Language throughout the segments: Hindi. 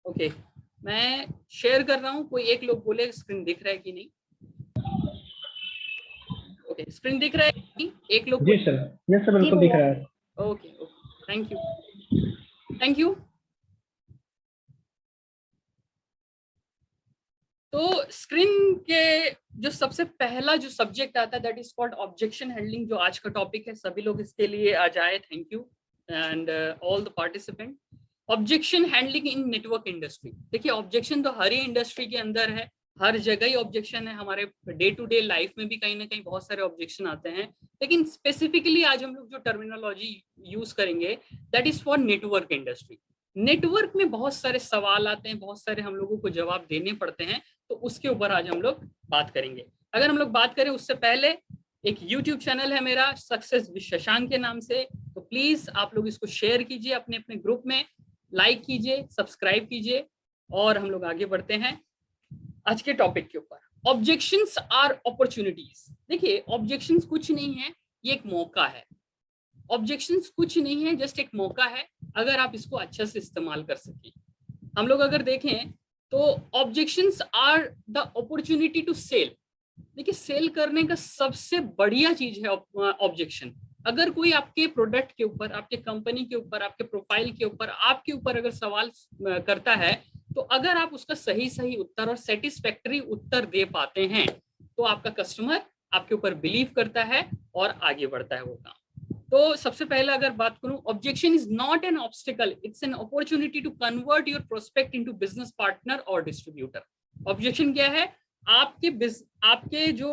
ओके, मैं शेयर कर रहा हूँ। कोई एक लोग बोले स्क्रीन दिख रहा है कि नहीं। ओके, स्क्रीन दिख रहा है कि नहीं? एक लोग जी सर, यस सर, बिल्कुल दिख रहा है। Okay okay, thank you thank you. तो स्क्रीन के जो सबसे पहला जो सब्जेक्ट आता है that is called objection handling, जो आज का टॉपिक है। सभी लोग इसके लिए आ जाए। Thank you and all the participant. Objection handling in network industry. देखिए, ऑब्जेक्शन तो हर ही इंडस्ट्री के अंदर है, हर जगह ही ऑब्जेक्शन है। हमारे डे टू डे लाइफ में भी कहीं ना कहीं बहुत सारे ऑब्जेक्शन आते हैं, लेकिन स्पेसिफिकली आज हम लोग जो टर्मिनोलॉजी यूज करेंगे that is for network industry. Network में बहुत सारे सवाल आते हैं, बहुत सारे हम लोगों को जवाब देने पड़ते हैं, तो उसके ऊपर आज हम लोग बात करेंगे। अगर हम लोग बात करें उससे पहले, एक YouTube चैनल है मेरा सक्सेस विद शशांक के नाम से, तो प्लीज आप लोग इसको शेयर कीजिए अपने अपने ग्रुप में, लाइक कीजिए, सब्सक्राइब कीजिए, और हम लोग आगे बढ़ते हैं आज के टॉपिक के ऊपर। Objections are opportunities. देखिए, ऑब्जेक्शंस कुछ नहीं है, ये एक मौका है। ऑब्जेक्शंस कुछ नहीं है, जस्ट एक मौका है, अगर आप इसको अच्छे से इस्तेमाल कर सके। हम लोग अगर देखें तो objections are the opportunity to sell. देखिए, सेल करने का सबसे बढ़िया चीज है ऑब्जेक्शन। अगर कोई आपके प्रोडक्ट के ऊपर, आपके कंपनी के ऊपर, आपके प्रोफाइल के ऊपर, आपके ऊपर अगर सवाल करता है, तो अगर आप उसका सही सही उत्तर और सेटिस्फैक्टरी उत्तर दे पाते हैं, तो आपका कस्टमर आपके ऊपर बिलीव करता है और आगे बढ़ता है वो काम। तो सबसे पहले अगर बात करूं, objection is not an obstacle, it's an opportunity to convert your prospect into business partner और डिस्ट्रीब्यूटर। ऑब्जेक्शन क्या है? आपके जो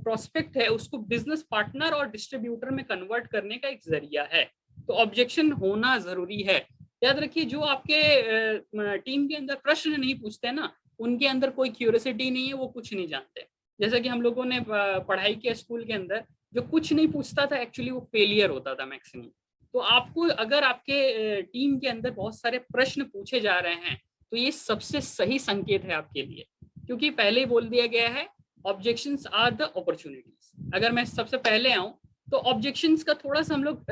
प्रोस्पेक्ट है उसको बिजनेस पार्टनर और डिस्ट्रीब्यूटर में कन्वर्ट करने का एक जरिया है। तो ऑब्जेक्शन होना जरूरी है। याद रखिए, जो आपके टीम के अंदर प्रश्न नहीं पूछते ना, उनके अंदर कोई क्यूरियोसिटी नहीं है, वो कुछ नहीं जानते। जैसा कि हम लोगों ने पढ़ाई किया स्कूल के अंदर, जो कुछ नहीं पूछता था एक्चुअली वो फेलियर होता था मैक्सिमम। तो आपको अगर आपके टीम के अंदर बहुत सारे प्रश्न पूछे जा रहे हैं, तो ये सबसे सही संकेत है आपके लिए, क्योंकि पहले ही बोल दिया गया है ऑब्जेक्शंस आर द अपॉर्चुनिटीज। अगर मैं सबसे पहले आऊं, तो ऑब्जेक्शंस का थोड़ा सा हम लोग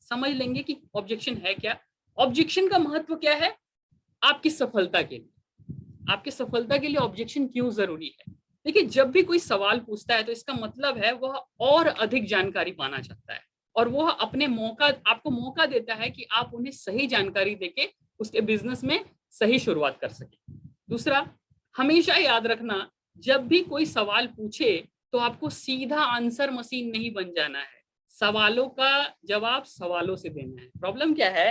समझ लेंगे कि ऑब्जेक्शन है क्या। ऑब्जेक्शन का महत्व क्या है आपकी सफलता के लिए। आपकी सफलता के लिए ऑब्जेक्शन क्यों जरूरी है? देखिए, जब भी कोई सवाल पूछता है तो इसका मतलब है वह और अधिक जानकारी पाना चाहता है, और वह अपने आपको मौका देता है कि आप उन्हें सही जानकारी देके उसके बिजनेस में सही शुरुआत कर सके। दूसरा, हमेशा याद रखना, जब भी कोई सवाल पूछे तो आपको सीधा आंसर मशीन नहीं बन जाना है। सवालों का जवाब सवालों से देना है। प्रॉब्लम क्या है,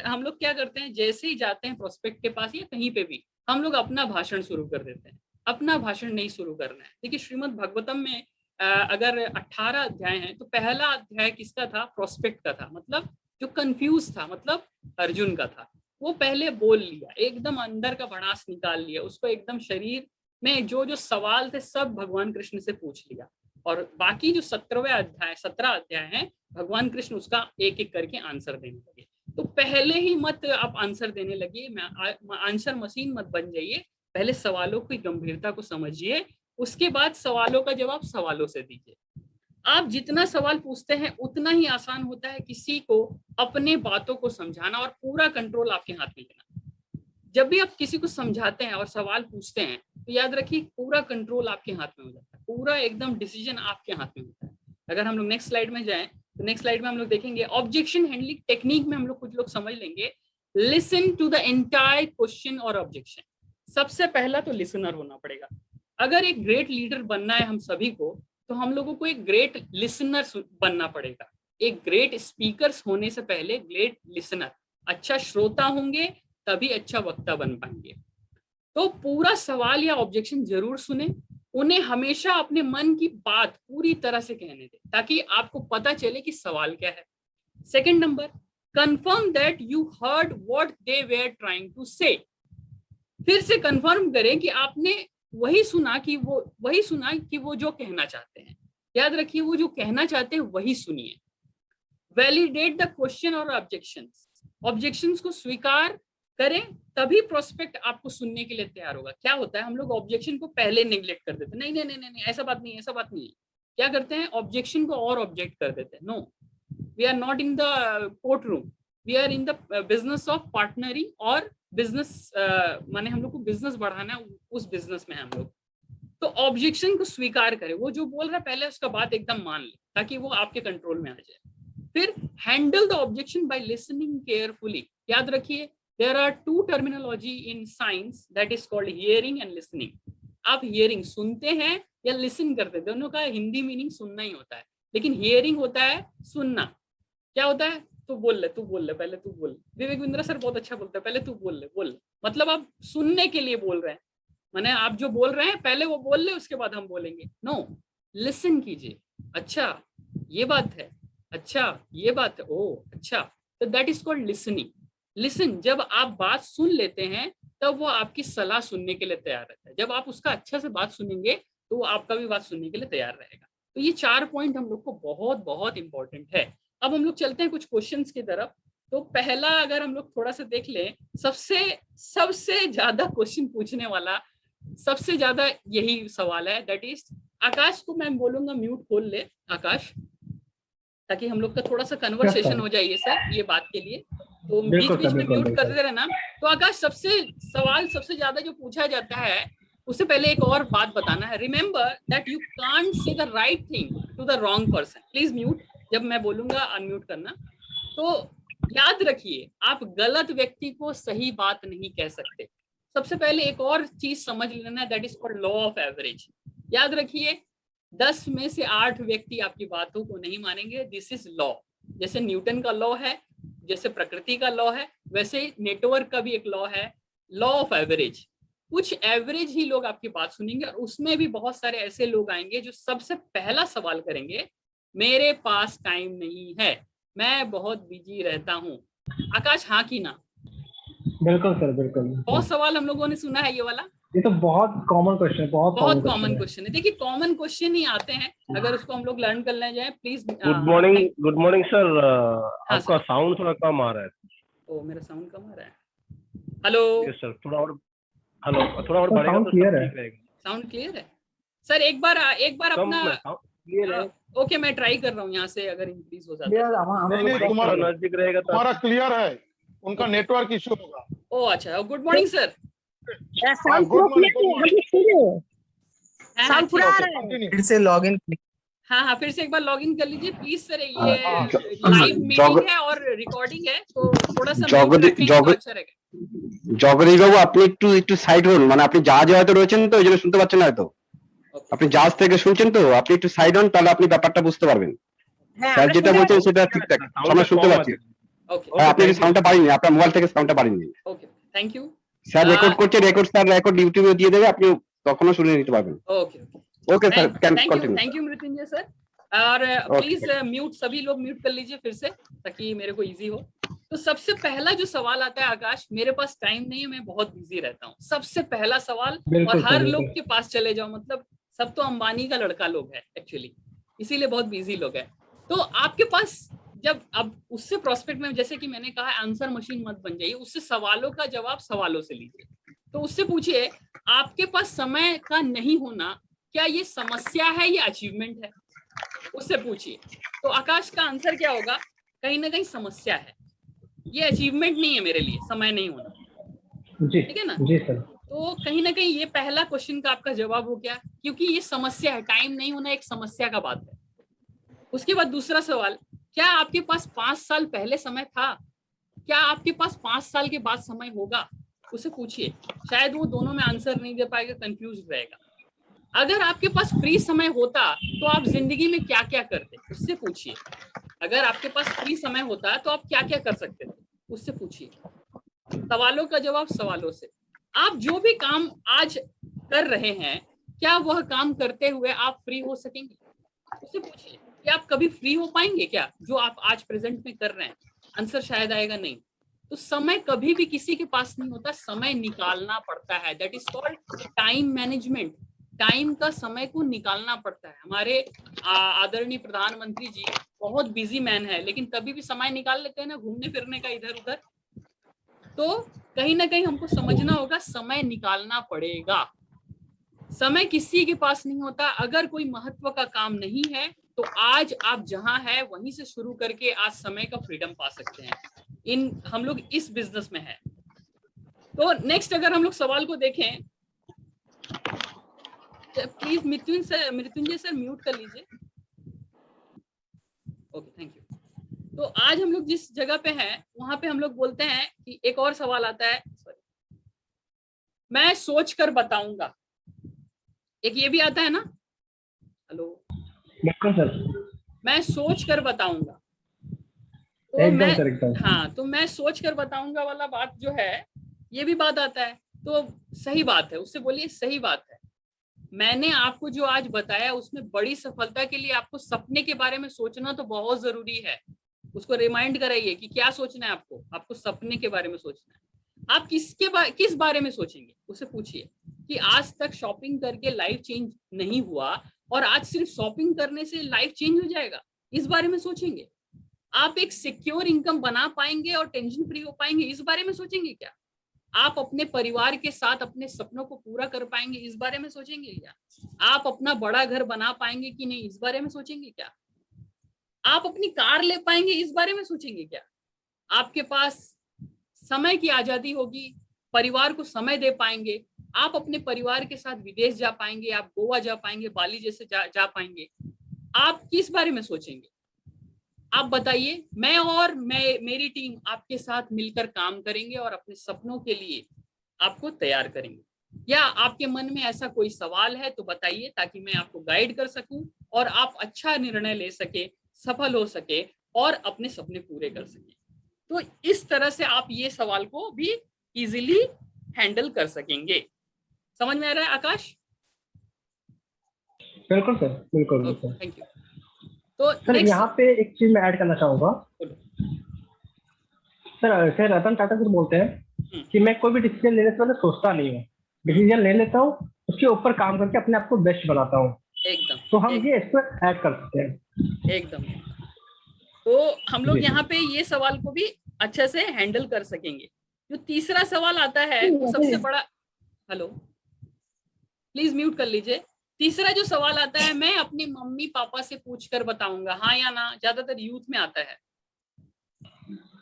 हम लोग क्या करते हैं, जैसे ही जाते हैं प्रोस्पेक्ट के पास या कहीं पे भी, हम लोग अपना भाषण शुरू कर देते हैं। अपना भाषण नहीं शुरू करना है। देखिए, श्रीमद् भागवतम में अगर 18 अध्याय हैं, तो पहला अध्याय किसका था? प्रोस्पेक्ट का था, मतलब जो कंफ्यूज था, मतलब अर्जुन का था। वो पहले बोल लिया, एकदम अंदर का भड़ास निकाल लिया, उसको एकदम शरीर में जो जो सवाल थे सब भगवान कृष्ण से पूछ लिया। और बाकी जो 17 अध्याय हैं, भगवान कृष्ण उसका एक एक करके आंसर देने लगे। तो पहले ही मत आप आंसर देने लगे, आंसर मशीन मत बन जाइए। पहले सवालों की गंभीरता को समझिए, उसके बाद सवालों का जवाब सवालों से दीजिए। आप जितना सवाल पूछते हैं उतना ही आसान होता है किसी को अपने बातों को समझाना, और पूरा कंट्रोल आपके हाथ में लेना। जब भी आप किसी को समझाते हैं और सवाल पूछते हैं, तो याद रखिए पूरा कंट्रोल आपके हाथ में हो जाता है, पूरा एकदम डिसीजन आपके हाथ में होता है। अगर हम लोग नेक्स्ट स्लाइड में जाएं, तो नेक्स्ट स्लाइड में हम लोग देखेंगे ऑब्जेक्शन हैंडलिंग टेक्निक में हम लोग कुछ लोग समझ लेंगे। Listen to the entire question और ऑब्जेक्शन। सबसे पहला तो लिसनर होना पड़ेगा। अगर एक ग्रेट लीडर बनना है हम सभी को, तो हम लोगों को एक ग्रेट लिसनर बनना पड़ेगा। एक ग्रेट स्पीकर होने से पहले ग्रेट लिसनर, अच्छा श्रोता होंगे तभी अच्छा वक्ता बन पाएंगे। तो पूरा सवाल या ऑब्जेक्शन जरूर सुने, उन्हें हमेशा अपने मन की बात पूरी तरह से कहने दें, ताकि आपको पता चले कि सवाल क्या है। Second number, confirm that you heard what they were trying to say. फिर से कंफर्म करें कि आपने वही सुना कि वो जो कहना चाहते हैं। याद रखिए, वो जो कहना चाहते हैं वही सुनिए। वैलिडेट द क्वेश्चन और ऑब्जेक्शंस को स्वीकार करें, तभी प्रोस्पेक्ट आपको सुनने के लिए तैयार होगा। क्या होता है, हम लोग ऑब्जेक्शन को पहले नेग्लेक्ट कर देते हैं, नहीं नहीं नहीं नहीं, ऐसा बात नहीं, ऐसा बात नहीं है। क्या करते हैं, ऑब्जेक्शन को और ऑब्जेक्ट कर देते हैं। No, we are not in the court room, we are in the business of partnering और बिजनेस माने हम लोग को बिजनेस बढ़ाना है, उस बिजनेस में हम लोग। तो ऑब्जेक्शन को स्वीकार करें, वो जो बोल रहा है पहले उसका बात एकदम मान ले ताकि वो आपके कंट्रोल में आ जाए। फिर handle the objection by listening carefully. याद रखिए there are two terminology in science that is called hearing and listening. आप हियरिंग सुनते हैं या लिसन करते हैं, दोनों का हिंदी मीनिंग सुनना ही होता है, लेकिन हियरिंग होता है सुनना। क्या होता है? तू बोल ले, पहले तू बोल। विवेक बिंद्रा सर बहुत अच्छा बोलते हैं, पहले तू बोल ले। मतलब आप सुनने के लिए बोल रहे हैं, माने आप जो बोल रहे हैं पहले वो बोल ले, उसके बाद हम बोलेंगे। नो, लिसन कीजिए। अच्छा ये बात है, अच्छा ये बात है, ओ अच्छा, तो that is called listening. Listen, जब आप बात सुन लेते हैं तब वो आपकी सलाह सुनने के लिए तैयार रहता है। जब आप उसका अच्छा से बात सुनेंगे तो वो आपका भी बात सुनने के लिए तैयार रहेगा। तो ये 4 पॉइंट हम लोग को बहुत बहुत इंपॉर्टेंट है। अब हम लोग चलते हैं कुछ क्वेश्चंस की तरफ। तो पहला अगर हम लोग थोड़ा सा देख लें, सबसे ज्यादा क्वेश्चन पूछने वाला सबसे ज्यादा यही सवाल है, दैट इज आकाश को मैं बोलूंगा म्यूट खोल ले आकाश, ताकि हम लोग का थोड़ा सा कन्वर्सेशन हो जाए सर ये बात के लिए। तो बीच बीच में म्यूट करते रहना। तो आकाश सबसे ज्यादा जो पूछा जाता है, उससे पहले एक और बात बताना है। Remember that you can't say the right thing to the wrong person. Please mute, जब मैं बोलूंगा अनम्यूट करना। तो याद रखिए आप गलत व्यक्ति को सही बात नहीं कह सकते। सबसे पहले एक और चीज समझ लेना, that is called law of average. याद रखिए 10 में से 8 व्यक्ति आपकी बातों को नहीं मानेंगे। This is law. जैसे न्यूटन का लॉ है, जैसे प्रकृति का लॉ है, वैसे नेटवर्क का भी एक लॉ है, लॉ ऑफ एवरेज। कुछ एवरेज ही लोग आपकी बात सुनेंगे, और उसमें भी बहुत सारे ऐसे लोग आएंगे जो सबसे पहला सवाल करेंगे, मेरे पास टाइम नहीं है, मैं बहुत बिजी रहता हूँ। आकाश हाँ की ना? बिल्कुल सर, बिल्कुल। बहुत सवाल हम लोगों ने सुना है ये वाला। ये तो बहुत कॉमन क्वेश्चन है, बहुत कॉमन क्वेश्चन है। देखिए कॉमन क्वेश्चन ही आते हैं, अगर उसको हम लोग लर्न कर ले जाए। प्लीज। Good morning sir. हाँ, आपका साउंड थोड़ा कम आ रहा है। ओ मेरा साउंड कम आ रहा है। हेलो। यस सर, थोड़ा और बढ़ेगा तो क्लियर है। साउंड क्लियर है सर। एक बार अपना क्लियर है। ओके, मैं ट्राई कर रहा हूँ यहाँ से, अगर इंक्रीज हो जाता है। नहीं, तुम्हारा नजदीक रहेगा तो हमारा क्लियर है, उनका नेटवर्क इशू होगा। ओ अच्छा, गुड मॉर्निंग सर। फिर से लॉगिन। हाँ, फिर से एक बार लॉगिन कर लीजिए प्लीज सर। ये लाइव मीटिंग है और रिकॉर्डिंग है, तो थोड़ा सा अच्छा रहेगा। জগদীশ বাবু আপনি একটু সাইড হন, মানে আপনি জাহাজে হয়তো রয়েছেন তো, ওই জন্য শুনতে পাচ্ছেন না হয়তো। আপনি জাহাজ থেকে শুনছেন তো, আপনি একটু সাইড হন, তাহলে আপনি ব্যাপারটা বুঝতে পারবেন। স্যার যেটা বলছেন সেটা ঠিকঠাক আমরা শুনতে পাচ্ছি। হ্যাঁ, আপনি সাউন্ডটা বাড়িয়ে, আপনার মোবাইল থেকে সাউন্ডটা বাড়িয়ে। ওকে, থ্যাংক ইউ স্যার। রেকর্ড করছে, রেকর্ড ইউটিউবে দিয়ে দেবে, আপনি তখনও শুনে নিতে পারবেন। Okay sir, can continue. Thank you Mrityunjay sir. और प्लीज म्यूट, सभी लोग म्यूट कर लीजिए फिर से, ताकि मेरे को इजी हो। तो सबसे पहला जो सवाल आता है आकाश, मेरे पास टाइम नहीं है, मैं बहुत बिजी रहता हूँ। सबसे पहला सवाल, और हर लोग के पास चले जाओ, मतलब सब तो अंबानी का लड़का लोग है एक्चुअली, इसीलिए बहुत बिजी लोग है। तो आपके पास जब अब उससे प्रोस्पेक्ट में, जैसे कि मैंने कहा, आंसर मशीन मत बन जाइए, उससे सवालों का जवाब सवालों से लीजिए। तो उससे पूछिए आपके पास समय का नहीं होना क्या ये समस्या है या अचीवमेंट है, उससे पूछिए। तो आकाश का आंसर क्या होगा? कहीं ना कहीं समस्या है, ये अचीवमेंट नहीं है मेरे लिए, समय नहीं होना। जी, ठीक है ना? जी सर। तो कहीं ना कहीं ये पहला क्वेश्चन का आपका जवाब हो गया, क्योंकि ये समस्या है, टाइम नहीं होना एक समस्या का बात है। उसके बाद दूसरा सवाल, क्या आपके पास 5 साल पहले समय था? क्या आपके पास 5 साल के बाद समय होगा? उसे पूछिए। शायद वो दोनों में आंसर नहीं दे पाएगा, कंफ्यूज रहेगा। अगर आपके पास फ्री समय होता तो आप जिंदगी में क्या क्या करते? उससे पूछिए। अगर आपके पास फ्री समय होता तो आप क्या क्या कर सकते थे? उससे पूछिए। सवालों का जवाब सवालों से। आप जो भी काम आज कर रहे हैं, क्या वह काम करते हुए आप फ्री हो सकेंगे? उससे पूछिए कि आप कभी फ्री हो पाएंगे क्या, जो आप आज प्रेजेंट में कर रहे हैं? आंसर शायद आएगा नहीं। तो समय कभी भी किसी के पास नहीं होता, समय निकालना पड़ता है। That is called time management. Time का समय को निकालना पड़ता है। हमारे आदरणीय प्रधानमंत्री जी बहुत बिजी मैन है, लेकिन तभी भी समय निकाल लेते हैं ना घूमने फिरने का इधर उधर। तो कहीं ना कहीं हमको समझना होगा, समय निकालना पड़ेगा। समय किसी के पास नहीं होता। अगर कोई महत्व का काम नहीं है तो आज आप जहां है वहीं से शुरू करके आज समय का फ्रीडम पा सकते हैं। हम लोग इस बिजनेस में है। तो नेक्स्ट अगर हम लोग सवाल को देखें, प्लीज मृत्युंजय सर म्यूट कर लीजिए। Okay, thank you. तो आज हम लोग जिस जगह पे हैं वहां पे हम लोग बोलते हैं कि एक और सवाल आता है, सॉरी, मैं सोच कर बताऊंगा। एक ये भी आता है ना, हेलो, बिल्कुल सर, मैं सोच कर बताऊंगा। तो एकदम सर, एकदम। हाँ, तो मैं सोच कर बताऊंगा वाला बात जो है, ये भी बात आता है। तो सही बात है, उससे बोलिए सही बात है। मैंने आपको जो आज बताया उसमें बड़ी सफलता के लिए आपको सपने के बारे में सोचना तो बहुत जरूरी है। उसको रिमाइंड कराइए कि क्या सोचना है आपको सपने के बारे में सोचना है। आप किस बारे में सोचेंगे, उसे पूछिए कि आज तक शॉपिंग करके लाइफ चेंज नहीं हुआ और आज सिर्फ शॉपिंग करने से लाइफ चेंज हो जाएगा, इस बारे में सोचेंगे। आप एक सिक्योर इनकम बना पाएंगे और टेंशन फ्री हो पाएंगे, इस बारे में सोचेंगे क्या? आप अपने परिवार के साथ अपने सपनों को पूरा कर पाएंगे, इस बारे में सोचेंगे क्या? आप अपना बड़ा घर बना पाएंगे कि नहीं, इस बारे में सोचेंगे क्या? आप अपनी कार ले पाएंगे, इस बारे में सोचेंगे क्या? आपके पास समय की आजादी होगी, परिवार को समय दे पाएंगे, आप अपने परिवार के साथ विदेश जा पाएंगे, आप गोवा जा पाएंगे, बाली जैसे जा पाएंगे। आप किस बारे में सोचेंगे? आप बताइए। मैं और मेरी टीम आपके साथ मिलकर काम करेंगे और अपने सपनों के लिए आपको तैयार करेंगे। या आपके मन में ऐसा कोई सवाल है तो बताइए, ताकि मैं आपको गाइड कर सकूं और आप अच्छा निर्णय ले सके, सफल हो सके और अपने सपने पूरे कर सके। तो इस तरह से आप ये सवाल को भी इजीली हैंडल कर सकेंगे। समझ में आ रहा है आकाश? बिल्कुल सर, बिल्कुल। Thank you. तो सर यहाँ पे एक चीज मैं ऐड करना चाहूंगा। सर रतन टाटा सर बोलते हैं कि मैं कोई भी डिसीजन लेने से पहले सोचता नहीं हूँ, डिसीजन ले लेता हूँ, उसके ऊपर काम करके अपने आप को बेस्ट बनाता हूँ। एकदम। तो हम ये इस पर ऐड कर सकते हैं। एकदम। तो हम लोग यहाँ पे ये सवाल को भी अच्छे से हैंडल कर सकेंगे। जो तीसरा सवाल आता है वो सबसे बड़ा, हेलो प्लीज म्यूट कर लीजिए। तीसरा जो सवाल आता है, मैं अपनी मम्मी पापा से पूछकर बताऊंगा, हाँ या ना, ज्यादातर यूथ में आता है।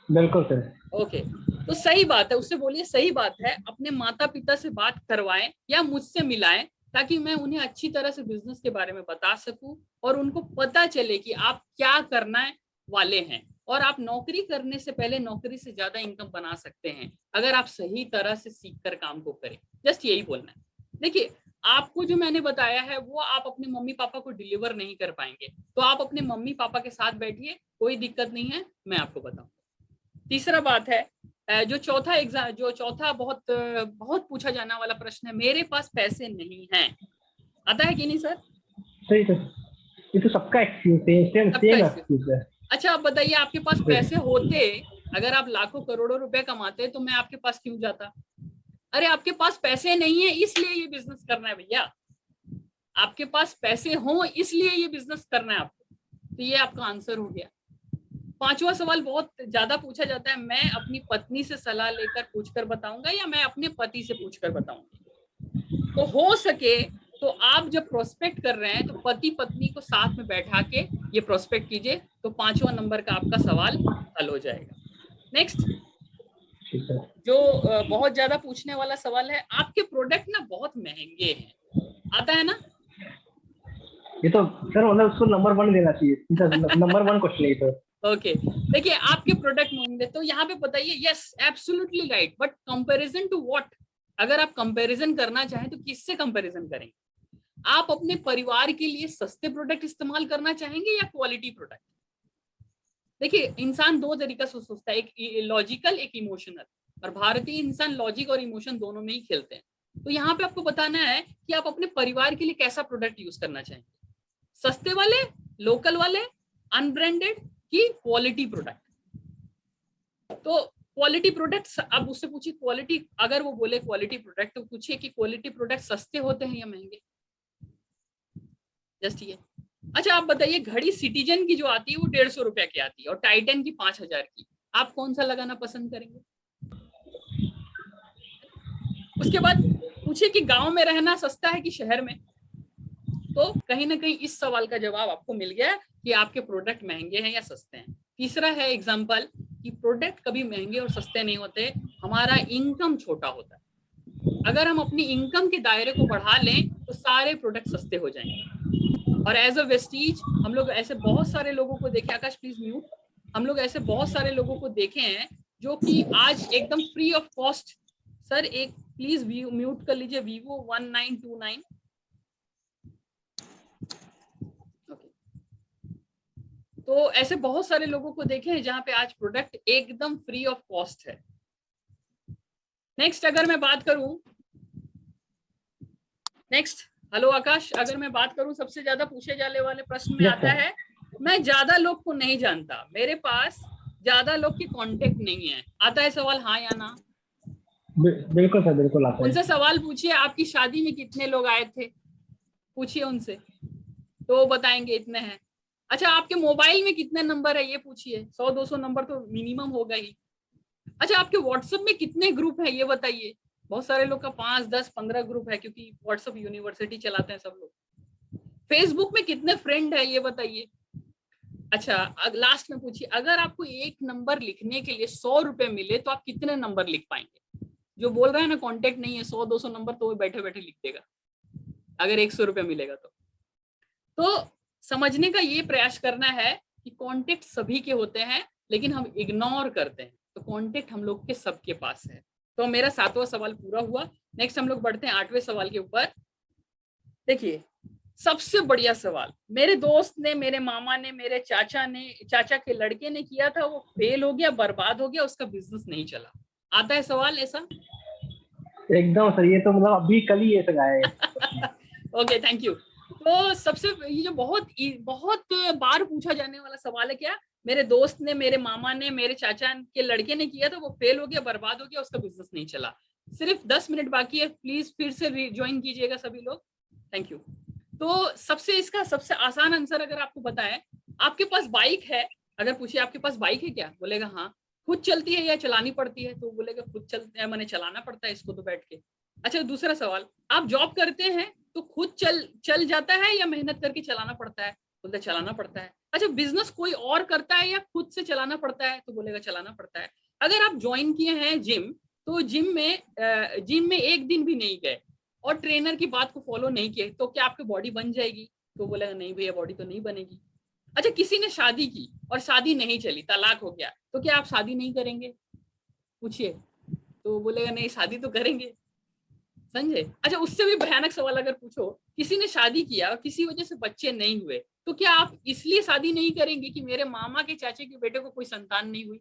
बिल्कुल सर। ओके, तो सही बात है, उससे बोलिए सही बात है। अपने माता पिता से बात करवाएं या मुझसे मिलाएं, ताकि मैं उन्हें अच्छी तरह से बिजनेस के बारे में बता सकूं और उनको पता चले कि आप क्या करना वाले हैं और आप नौकरी करने से पहले नौकरी से ज्यादा इनकम बना सकते हैं अगर आप सही तरह से सीख कर काम को करें। जस्ट यही बोलना है। देखिए, आपको जो मैंने बताया है वो आप अपने मम्मी पापा को डिलीवर नहीं कर पाएंगे, तो आप अपने मम्मी पापा के साथ बैठिए, कोई दिक्कत नहीं है, मैं आपको बताऊंगा। तीसरा बात है, जो चौथा बहुत पूछा जाने वाला प्रश्न है, मेरे पास पैसे नहीं हैं। आता है कि नहीं सर? सही सर, ये तो सबका एक्सक्यूज है। अच्छा, आप बताइए, आपके पास पैसे होते, अगर आप लाखों करोड़ों रुपए कमाते तो मैं आपके पास क्यों जाता? अरे आपके पास पैसे नहीं है इसलिए ये बिजनेस करना है भैया। आपके पास पैसे हों इसलिए ये बिजनेस करना है आपको। तो ये आपका आंसर हो गया। पांचवा सवाल बहुत ज्यादा पूछा जाता है, मैं अपनी पत्नी से सलाह लेकर पूछकर बताऊंगा या मैं अपने पति से पूछकर बताऊंगी। तो हो सके तो आप जब प्रोस्पेक्ट कर रहे हैं तो पति पत्नी को साथ में बैठा के ये प्रोस्पेक्ट कीजिए, तो 5वां नंबर का आपका सवाल हल हो जाएगा। नेक्स्ट, जो बहुत ज्यादा पूछने वाला सवाल है, आपके प्रोडक्ट ना बहुत महंगे हैं, आता है ना? ये तो सर मतलब उसको नंबर 1 देना चाहिए, नंबर 1 क्वेश्चन है तो। ओके, देखिए आपके प्रोडक्ट महंगे, तो यहाँ पे बताइए yes absolutely right, but comparison to what? अगर आप कंपैरिजन करना चाहें तो किससे कंपैरिजन करेंगे? आप अपने परिवार के लिए सस्ते प्रोडक्ट इस्तेमाल करना चाहेंगे या क्वालिटी प्रोडक्ट? देखिए, इंसान दो तरीका से सोचता है, एक लॉजिकल एक इमोशनल, और भारतीय इंसान लॉजिक और इमोशन दोनों में ही खेलते हैं। तो यहाँ पे आपको बताना है कि आप अपने परिवार के लिए कैसा प्रोडक्ट यूज करना चाहेंगे, सस्ते वाले, लोकल वाले, अनब्रांडेड की क्वालिटी प्रोडक्ट। तो क्वालिटी प्रोडक्ट, अब उससे पूछिए क्वालिटी, अगर वो बोले क्वालिटी प्रोडक्ट तो पूछिए कि क्वालिटी प्रोडक्ट सस्ते होते हैं या महंगे। जस्ट ये। अच्छा, आप बताइए, घड़ी सिटीजन की जो आती है वो 150 रुपए की आती है और टाइटन की 5000 की, आप कौन सा लगाना पसंद करेंगे? उसके बाद पूछिए कि गांव में रहना सस्ता है कि शहर में। तो कहीं ना कहीं इस सवाल का जवाब आपको मिल गया कि आपके प्रोडक्ट महंगे हैं या सस्ते हैं। तीसरा है एग्जांपल कि प्रोडक्ट कभी महंगे और सस्ते नहीं होते, हमारा इनकम छोटा होता है। अगर हम अपनी इनकम के दायरे को बढ़ा लें तो सारे प्रोडक्ट सस्ते हो जाएंगे। और एज अ वेस्टीज हम लोग ऐसे बहुत सारे लोगों को देखे, आकाश प्लीज म्यूट, हम लोग ऐसे बहुत सारे लोगों को देखे हैं जो कि आज एकदम फ्री ऑफ कॉस्ट, सर एक प्लीज म्यूट कर लीजिए Vivo 1929। तो ऐसे बहुत सारे लोगों को देखे हैं जहां पे आज प्रोडक्ट एकदम फ्री ऑफ कॉस्ट है। नेक्स्ट अगर मैं बात करूं, नेक्स्ट हेलो आकाश, अगर मैं बात करूं सबसे ज्यादा पूछे जाने वाले प्रश्न में आता है, मैं ज्यादा लोग को नहीं जानता, मेरे पास ज्यादा लोग की कांटेक्ट नहीं है, आता है सवाल हाँ या ना? बिल्कुल सर, बिल्कुल आता है। उनसे सवाल पूछिए आपकी शादी में कितने लोग आए थे, पूछिए उनसे तो वो बताएंगे इतने हैं। अच्छा आपके मोबाइल में कितने नंबर है ये पूछिए, 100-200 नंबर तो मिनिमम होगा ही। अच्छा आपके व्हाट्सएप में कितने ग्रुप है ये बताइए, बहुत सारे लोग का 5, 10, 15 ग्रुप है क्योंकि व्हाट्सएप यूनिवर्सिटी चलाते हैं सब लोग। फेसबुक में कितने फ्रेंड है ये बताइए। अच्छा लास्ट में पूछिए, अगर आपको एक नंबर लिखने के लिए 100 रुपए मिले तो आप कितने नंबर लिख पाएंगे? जो बोल रहा है ना कांटेक्ट नहीं है, 100-200 नंबर तो वो बैठे बैठे लिख देगा अगर 100 रुपए मिलेगा तो समझने का ये प्रयास करना है कि कांटेक्ट सभी के होते हैं लेकिन हम इग्नोर करते हैं, तो कांटेक्ट हम लोग के सबके पास है। तो मेरा 7वां सवाल पूरा हुआ। नेक्स्ट हम लोग बढ़ते हैं 8वें सवाल के ऊपर। देखिए सबसे बढ़िया सवाल, मेरे दोस्त ने, मेरे मामा ने, मेरे चाचा के लड़के ने किया था, वो फेल हो गया, बर्बाद हो गया, उसका बिजनेस नहीं चला। आता है सवाल ऐसा? एकदम सर, ये तो मतलब अभी कल ही ये सगाया है। Okay thank you. तो सबसे ये जो बहुत बार पूछा जाने वाला सवाल है, क्या मेरे दोस्त ने, मेरे मामा ने, मेरे चाचा के लड़के ने किया था, वो फेल हो गया, बर्बाद हो गया, उसका बिजनेस नहीं चला। सिर्फ 10 मिनट बाकी है, प्लीज फिर से ज्वाइन कीजिएगा सभी लोग, थैंक यू। तो इसका सबसे आसान आंसर अगर आपको बताएं, आपके पास बाइक है, अगर पूछिए आपके पास बाइक है क्या, बोलेगा हाँ। खुद चलती है या चलानी पड़ती है, तो बोलेगा खुद चलती है, मैंने चलाना पड़ता है इसको तो बैठ के। अच्छा दूसरा सवाल, आप जॉब करते हैं तो खुद चल जाता है या मेहनत करके चलाना पड़ता है, बोलते चलाना पड़ता है। अच्छा बिजनेस कोई और करता है या खुद से चलाना पड़ता है, तो बोलेगा चलाना पड़ता है। अगर आप ज्वाइन किए हैं जिम, तो जिम में एक दिन भी नहीं गए और ट्रेनर की बात को फॉलो नहीं किए, तो क्या आपकी बॉडी बन जाएगी, तो बोलेगा नहीं भैया बॉडी तो नहीं बनेगी। अच्छा किसी ने शादी की और शादी नहीं चली, तलाक हो गया, तो क्या आप शादी नहीं करेंगे, पूछिए, तो बोलेगा नहीं शादी तो करेंगे, समझे। अच्छा उससे भी भयानक सवाल अगर पूछो, किसी ने शादी किया और किसी वजह से बच्चे नहीं हुए, तो क्या आप इसलिए शादी नहीं करेंगे कि मेरे मामा के चाचे के बेटे को कोई संतान नहीं हुई?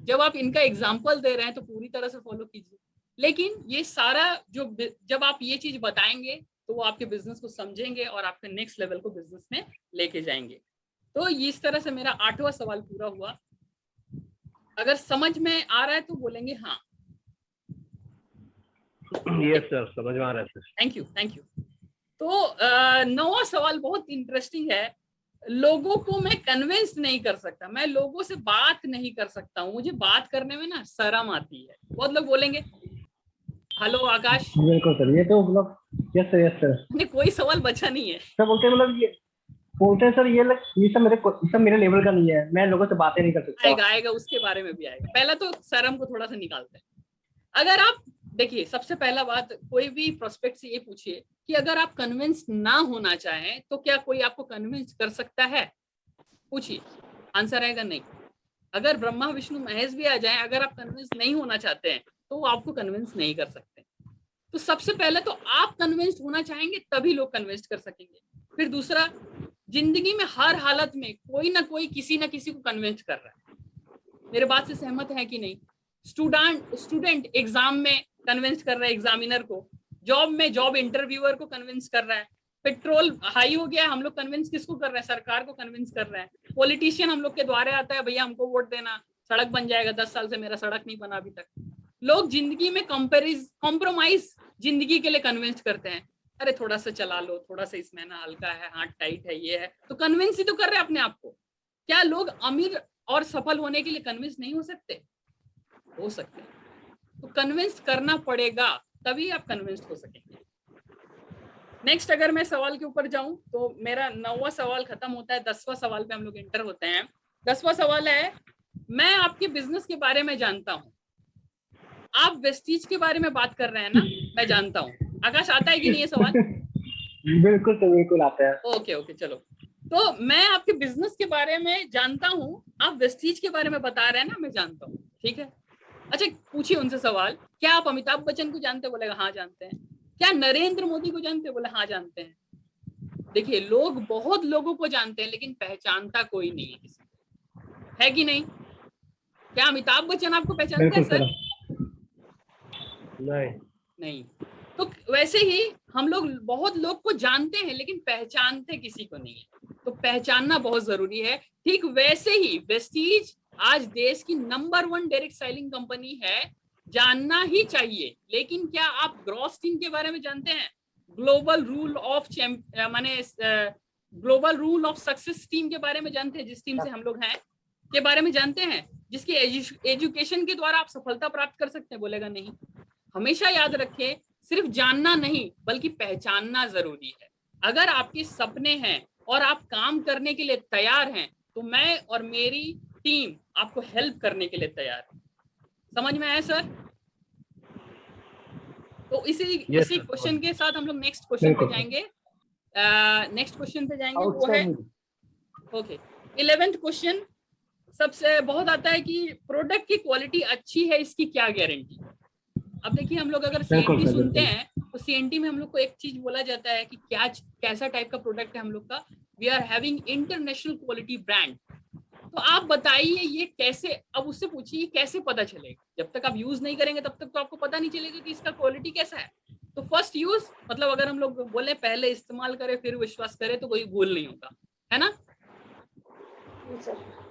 जब आप इनका एग्जाम्पल दे रहे हैं तो पूरी तरह से फॉलो कीजिए। लेकिन ये सारा जब आप ये चीज बताएंगे तो वो आपके बिजनेस को समझेंगे और आपके नेक्स्ट लेवल को बिजनेस में लेके जाएंगे। तो इस तरह से मेरा 8वां सवाल पूरा हुआ। अगर समझ में आ रहा है तो बोलेंगे हाँ। यस सर, समझ में आ रहा है सर। Thank you. तो 9वां सवाल बहुत इंटरेस्टिंग है। लोगों को मैं कन्विंस नहीं कर सकता, मैं लोगों से बात नहीं कर सकता हूँ, मुझे बात करने में ना शर्म आती है। बहुत लोग बोलेंगे हेलो आकाश। बिल्कुल सर, ये तो मतलब यस सर। कोई सवाल बचा नहीं है। सर बोलते हैं मतलब ये बोलते हैं सर, ये सब मेरे लेवल का नहीं है, मैं लोगों से बातें नहीं कर सकता। आएगा उसके बारे में भी आएगा। पहला तो शर्म को थोड़ा सा निकालते हैं। अगर आप देखिए, सबसे पहला बात, कोई भी प्रोस्पेक्ट से ये पूछिए कि अगर आप कन्विंस ना होना चाहें तो क्या कोई आपको कन्विंस कर सकता है, पूछिए, आंसर आएगा नहीं। अगर ब्रह्मा विष्णु महेश भी आ जाएं, अगर आप कन्विंस नहीं होना चाहते हैं तो वो आपको कन्विंस नहीं कर सकते। तो सबसे पहले तो आप कन्विंस्ड होना चाहेंगे तभी लोग कन्विंस कर सकेंगे। फिर दूसरा, जिंदगी में हर हालत में कोई ना कोई किसी ना किसी को कन्विंस कर रहा है। मेरे बात से सहमत है कि नहीं? स्टूडेंट एग्जाम में कन्विंस कर रहा है एग्जामिनर को, जॉब में जॉब इंटरव्यूअर को कन्विंस कर रहा है, पेट्रोल हाई हो गया, हम लोग कन्विंस किसको कर रहे हैं, सरकार को कन्विंस कर रहे हैं। पॉलिटिशियन हम लोग के द्वारे आता है, भैया हमको वोट देना, सड़क बन जाएगा, 10 साल से मेरा सड़क नहीं बना अभी तक। लोग जिंदगी में कॉम्प्रोमाइज जिंदगी के लिए कन्विंस करते हैं, अरे थोड़ा सा चला लो, थोड़ा सा इसमें ना हल्का है, हाथ टाइट है, ये है, तो कन्विंस ही तो कर रहे हैं अपने आप को। क्या लोग अमीर और सफल होने के लिए कन्विंस नहीं हो सकते? हो सकते हैं। तो कन्विंस करना पड़ेगा, तभी आप कन्विंस हो सकेंगे। नेक्स्ट अगर मैं सवाल के ऊपर जाऊं तो मेरा 9वां सवाल खत्म होता है, 10वां सवाल पे हम लोग एंटर होते हैं। 10वां सवाल है, मैं आपके बिजनेस के बारे में जानता हूँ। आप वेस्टीज के बारे में बात कर रहे हैं ना, मैं जानता हूँ। आकाश, आता है कि नहीं ये सवाल? बिल्कुल तो बिल्कुल आता है। ओके ओके, चलो। तो मैं आपके बिजनेस के बारे में जानता हूँ, आप वेस्टीज के बारे में बता रहे हैं ना, मैं जानता हूँ, ठीक है। अच्छा, पूछिए उनसे सवाल, क्या आप अमिताभ बच्चन को जानते हैं? बोलेगा हाँ जानते हैं। क्या नरेंद्र मोदी को जानते हैं? बोले हाँ जानते हैं। देखिए, लोग बहुत लोगों को जानते हैं लेकिन पहचानता कोई नहीं है किसी को, है कि नहीं? क्या अमिताभ बच्चन आपको पहचानते हैं सर? नहीं। तो वैसे ही हम लोग बहुत लोग को जानते हैं लेकिन पहचानते किसी को नहीं है, तो पहचानना बहुत जरूरी है। ठीक वैसे ही वेस्टीज आज देश की नंबर 1 डायरेक्ट सेलिंग कंपनी है, जानना ही चाहिए। लेकिन क्या आप ग्रॉस टीम के बारे में जानते हैं? ग्लोबल रूल ऑफ माने global rule of success team के बारे में जानते हैं? जिस टीम से हम लोग हैं के बारे में जानते हैं, जिसकी एजुकेशन के द्वारा आप सफलता प्राप्त कर सकते हैं? बोलेगा नहीं। हमेशा याद रखें, सिर्फ जानना नहीं बल्कि पहचानना जरूरी है। अगर आपके सपने हैं और आप काम करने के लिए तैयार हैं तो मैं और मेरी टीम आपको हेल्प करने के लिए तैयार है। समझ में आया सर? तो इसी क्वेश्चन के साथ हम लोग नेक्स्ट क्वेश्चन पे जाएंगे। वो है ओके 11th क्वेश्चन। सबसे बहुत आता है कि प्रोडक्ट की क्वालिटी अच्छी है, इसकी क्या गारंटी? अब देखिए, हम लोग अगर सीएनटी सुनते हैं तो सीएनटी में हम लोग को एक चीज बोला जाता है कि क्या कैसा टाइप का प्रोडक्ट है हम लोग का। We are having international quality brand. तो आप बताइए ये कैसे, अब उससे पूछिए कैसे पता चलेगा? जब तक आप यूज नहीं करेंगे तब तक तो आपको पता नहीं चलेगा कि इसका क्वालिटी कैसा है। तो फर्स्ट यूज मतलब अगर हम लोग बोले पहले इस्तेमाल करें फिर विश्वास करें तो कोई भूल नहीं होगा, है ना?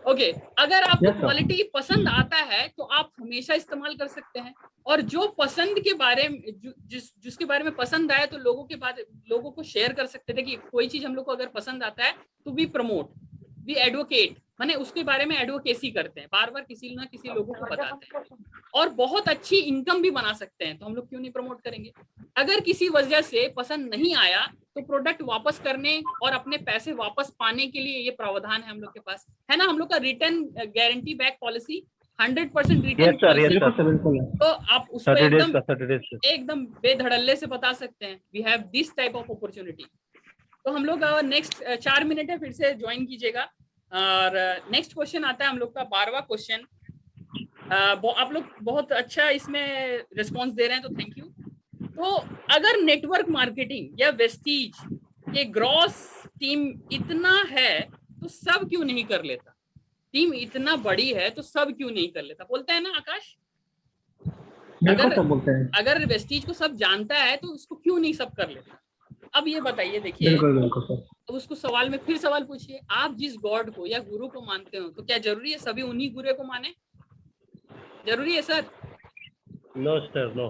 ओके, अगर आपको क्वालिटी पसंद आता है तो आप हमेशा इस्तेमाल कर सकते हैं। और जो पसंद के बारे में जिसके बारे में पसंद आया तो लोगों को शेयर कर सकते थे कि कोई चीज हम लोग को अगर पसंद आता है तो वी प्रमोट, वी एडवोकेट, माने उसके बारे में एडवोकेसी करते हैं, बार बार किसी ना किसी लोगों को बताते हैं और बहुत अच्छी इनकम भी बना सकते हैं। तो हम लोग क्यों नहीं प्रमोट करेंगे? अगर किसी वजह से पसंद नहीं आया तो प्रोडक्ट वापस करने और अपने पैसे वापस पाने के लिए ये प्रावधान है हम लोग के पास, है ना? हम लोग का return guarantee back policy 100% return policy. तो आप उसको एकदम बेधड़ल्ले से बता सकते हैं। We have this type of opportunity. तो हम लोग नेक्स्ट 4 मिनट है, फिर से ज्वाइन कीजिएगा। और नेक्स्ट क्वेश्चन आता है हम लोग का 12वां क्वेश्चन। आप लोग बहुत अच्छा इसमें रिस्पॉन्स दे रहे हैं तो थैंक यू। तो अगर नेटवर्क मार्केटिंग या वेस्टीज ये ग्रॉस टीम इतना है तो सब क्यों नहीं कर लेता? टीम इतना बड़ी है तो सब क्यों नहीं कर लेता? बोलते हैं ना आकाश? अगर वेस्टीज को सब जानता है तो उसको क्यों नहीं सब कर लेता? अब ये बताइए, देखिए अब उसको सवाल में फिर सवाल पूछिए, आप जिस गॉड को या गुरु को मानते हो तो क्या जरूरी है सभी उन्हीं गुरु को माने? जरूरी है सर? No sir, no.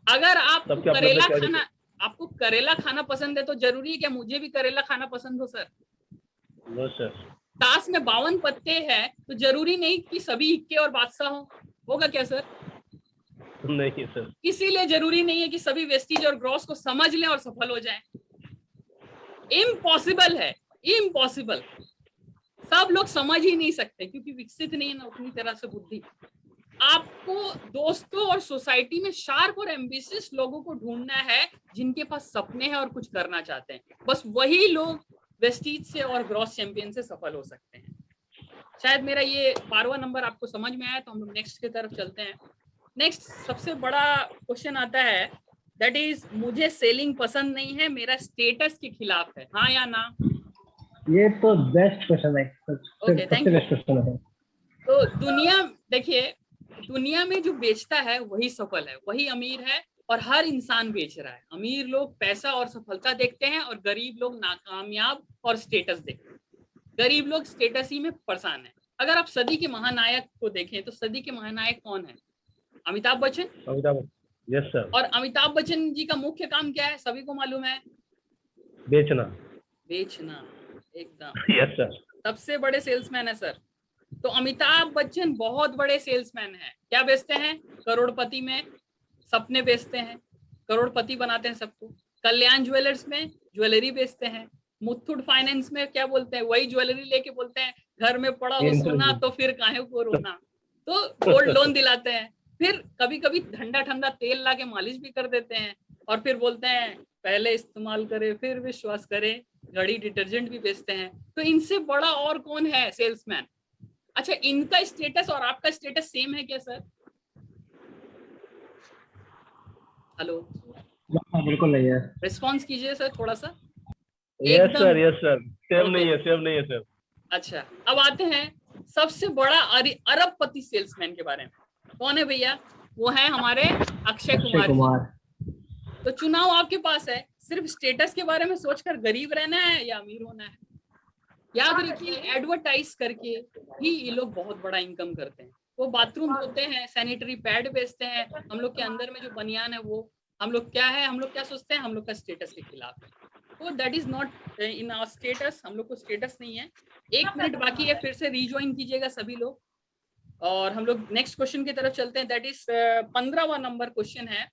अगर आपको करेला खाना पसंद है तो जरूरी है क्या मुझे भी करेला खाना पसंद हो सर? No sir. ताश में 52 पत्ते हैं तो जरूरी नहीं कि सभी इक्के और बादशाह होगा क्या सर? नहीं सर। इसीलिए जरूरी नहीं है कि सभी वेस्टीज और ग्रॉस को समझ लें और सफल हो जाएं। इम्पॉसिबल है, इम्पॉसिबल। सब लोग समझ ही नहीं सकते क्योंकि विकसित नहीं है ना उतनी तरह से बुद्धि। आपको दोस्तों और सोसाइटी में शार्प और एम्बिशियस लोगों को ढूंढना है जिनके पास सपने हैं और कुछ करना चाहते हैं। बस वही लोग वेस्टीज से और ग्रॉस चैंपियन से सफल हो सकते हैं। शायद मेरा ये 12वां नंबर आपको समझ में आया, तो हम लोग नेक्स्ट की तरफ चलते हैं। नेक्स्ट सबसे बड़ा क्वेश्चन आता है, दैट इज मुझे सेलिंग पसंद नहीं है, मेरा स्टेटस के खिलाफ है, हाँ या ना? ये तो बेस्ट क्वेश्चन है। Okay, thank you. तो दुनिया में जो बेचता है वही सफल है, वही अमीर है और हर इंसान बेच रहा है। अमीर लोग पैसा और सफलता देखते हैं और गरीब लोग नाकामयाब और स्टेटस देखते हैं। गरीब लोग स्टेटस ही में परेशान है। अगर आप सदी के महानायक को देखें तो सदी के महानायक कौन है? अमिताभ बच्चन। Yes sir. और अमिताभ बच्चन जी का मुख्य काम क्या है? सभी को मालूम है, बेचना। एकदम। Yes sir. सबसे बड़े सेल्समैन है सर। तो अमिताभ बच्चन बहुत बड़े सेल्समैन हैं। क्या बेचते हैं? करोड़पति में सपने बेचते हैं, करोड़पति बनाते हैं सबको। कल्याण ज्वेलर्स में ज्वेलरी बेचते हैं। मुथूट फाइनेंस में क्या बोलते हैं? वही ज्वेलरी लेके बोलते हैं घर में पड़ा हो सोना तो फिर काहे को रोना। तो गोल्ड लोन दिलाते हैं, फिर कभी कभी ठंडा ठंडा तेल ला के मालिश भी कर देते हैं, और फिर बोलते हैं पहले इस्तेमाल करें फिर विश्वास करें, घड़ी डिटर्जेंट भी बेचते हैं। तो इनसे बड़ा और कौन है सेल्समैन? अच्छा, इनका स्टेटस और आपका स्टेटस सेम है क्या सर? हेलो, बिल्कुल नहीं है। रिस्पॉन्स कीजिए सर थोड़ा सा। यस सर, सेम नहीं है सर। अच्छा, अब आते हैं सबसे बड़ा अरबपति सेल्समैन के बारे में। कौन है भैया? वो है हमारे अक्षय कुमार जी। तो चुनाव आपके पास है, सिर्फ स्टेटस के बारे में सोचकर गरीब रहना है या अमीर होना है। याद रखिए, एडवर्टाइज करके ही ये लोग बहुत बड़ा इनकम करते हैं। वो बाथरूम धोते हैं, सैनिटरी पैड बेचते हैं, हम लोग के अंदर में जो बनियान है वो, हम लोग क्या सोचते हैं, हम लोग का स्टेटस के खिलाफ है। तो that is not in our status, हम लोग को स्टेटस नहीं है। 1 मिनट बाकी है, फिर से रिज्वाइन कीजिएगा सभी लोग, और हम लोग नेक्स्ट क्वेश्चन की तरफ चलते हैं। दैट इज 15वां नंबर क्वेश्चन है।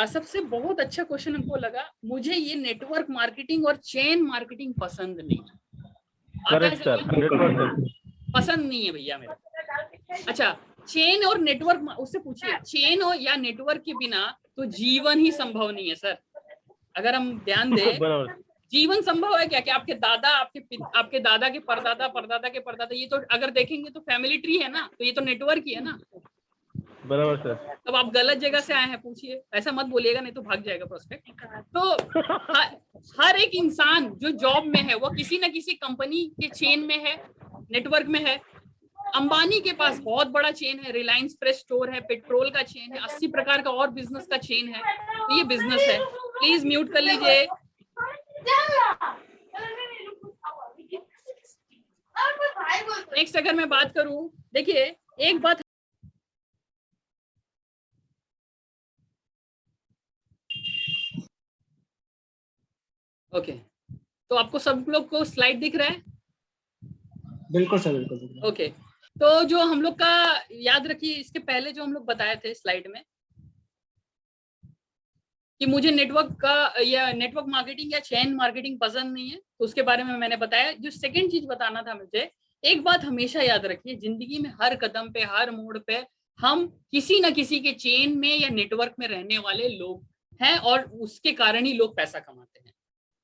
सबसे बहुत अच्छा क्वेश्चन हमको लगा, मुझे ये नेटवर्क मार्केटिंग और चेन मार्केटिंग पसंद नहीं। करेक्ट सर, 100% पसंद नहीं है भैया मेरा। अच्छा, चेन और नेटवर्क, उससे पूछिए चेन और या नेटवर्क के बिना तो जीवन ही संभव नहीं है सर। अगर हम ध्यान दें, जीवन संभव है क्या? कि आपके दादा, आपके दादा के परदादा, परदादा के परदादा, ये तो अगर देखेंगे तो फैमिली ट्री है ना, तो ये तो नेटवर्क ही है ना। बराबर सर। तब आप गलत जगह से आए हैं, पूछिए, ऐसा मत बोलिएगा नहीं तो भाग जाएगा प्रोस्पेक्ट। तो हर एक इंसान जो जॉब में है वो किसी ना किसी कंपनी के चेन में है, नेटवर्क में है। अंबानी के पास बहुत बड़ा चेन है, रिलायंस फ्रेश स्टोर है, पेट्रोल का चेन है, 80 प्रकार का और बिजनेस का चेन है। तो ये बिजनेस है। प्लीज म्यूट कर लीजिए। नेक्स्ट अगर मैं बात करूं, देखिए एक बात, ओके, तो आपको सब लोग को स्लाइड दिख रहा है? बिल्कुल सर, बिल्कुल। ओके, तो जो हम लोग का, याद रखिए इसके पहले जो हम लोग बताए थे स्लाइड में कि मुझे नेटवर्क का या नेटवर्क मार्केटिंग या चेन मार्केटिंग पसंद नहीं है, तो उसके बारे में मैंने बताया। जो सेकंड चीज बताना था मुझे, एक बात हमेशा याद रखिए, जिंदगी में हर कदम पे, हर मोड़ पे हम किसी न किसी के चेन में या नेटवर्क में रहने वाले लोग हैं, और उसके कारण ही लोग पैसा कमाते हैं।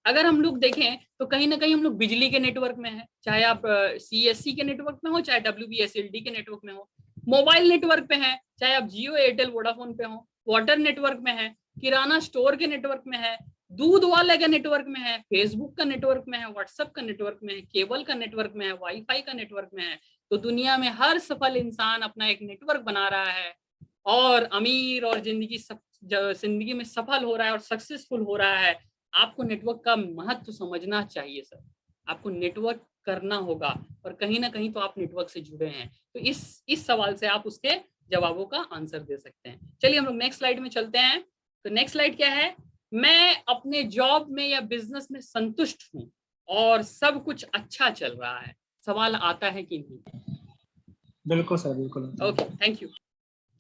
अगर हम लोग देखें तो कहीं ना कहीं हम लोग बिजली के नेटवर्क में हैं, चाहे आप CSC के नेटवर्क में हो, चाहे WBSLD के नेटवर्क में हो। मोबाइल नेटवर्क पे हैं, चाहे आप जियो, एयरटेल, वोडाफोन पे हो। वाटर नेटवर्क में है, किराना स्टोर के नेटवर्क में है, दूध वाले का नेटवर्क में है, फेसबुक का नेटवर्क में है, व्हाट्सएप का नेटवर्क में है, केबल का नेटवर्क में है, वाईफाई का नेटवर्क में है। तो दुनिया में हर सफल इंसान अपना एक नेटवर्क बना रहा है, और अमीर और जिंदगी में सफल हो रहा है और सक्सेसफुल हो रहा है। आपको नेटवर्क का महत्व समझना चाहिए सर। आपको नेटवर्क करना होगा, और कहीं ना कहीं तो आप नेटवर्क से जुड़े हैं। तो इस सवाल से आप उसके जवाबों का आंसर दे सकते हैं। चलिए हम लोग नेक्स्ट स्लाइड में चलते हैं। तो नेक्स्ट स्लाइड क्या है? मैं अपने जॉब में या बिजनेस में संतुष्ट हूँ और सब कुछ अच्छा चल रहा है। सवाल आता है कि नहीं? बिल्कुल सर, बिल्कुल। Okay, thank you.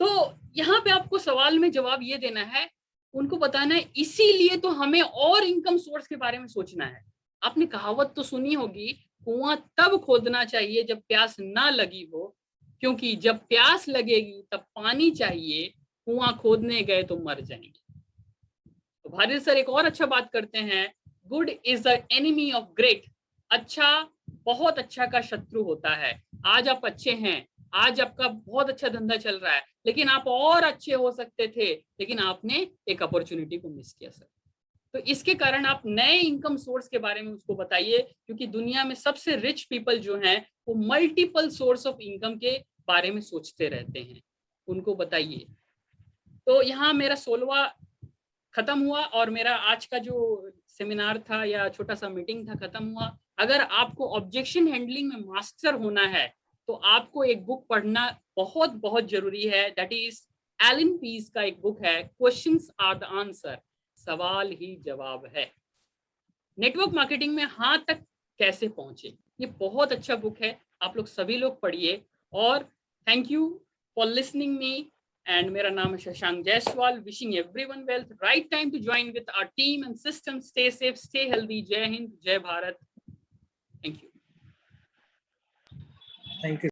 तो यहाँ पे आपको सवाल में जवाब ये देना है, उनको बताना है, इसीलिए तो हमें और इनकम सोर्स के बारे में सोचना है। आपने कहावत तो सुनी होगी, कुआं तब खोदना चाहिए जब प्यास ना लगी हो, क्योंकि जब प्यास लगेगी तब पानी चाहिए, कुआं खोदने गए तो मर जाएंगे। तो भारत सर एक और अच्छा बात करते हैं, good is the enemy of great. अच्छा बहुत अच्छा का शत्रु होता है। आज आप अच्छे हैं, आज आपका बहुत अच्छा धंधा चल रहा है, लेकिन आप और अच्छे हो सकते थे, लेकिन आपने एक अपॉर्चुनिटी को मिस किया सर। तो इसके कारण आप नए इनकम सोर्स के बारे में उसको बताइए, क्योंकि दुनिया में सबसे रिच पीपल जो हैं वो मल्टीपल सोर्स ऑफ इनकम के बारे में सोचते रहते हैं, उनको बताइए। तो यहाँ मेरा 16वां खत्म हुआ, और मेरा आज का जो सेमिनार था या छोटा सा मीटिंग था खत्म हुआ। अगर आपको ऑब्जेक्शन हैंडलिंग में मास्टर होना है तो आपको एक बुक पढ़ना बहुत बहुत जरूरी है। दैट इज एलन पीस का एक बुक है, क्वेश्चंस आर द आंसर, सवाल ही जवाब है। नेटवर्क मार्केटिंग में हाँ तक कैसे पहुंचे, ये बहुत अच्छा बुक है, आप लोग सभी लोग पढ़िए। और thank you for listening me, and मेरा नाम है Shashank Jaiswal. Wishing everyone wealth, right time to join with our team and system. Stay safe, stay healthy. जय हिंद, जय Bharat. Thank you. Thank you.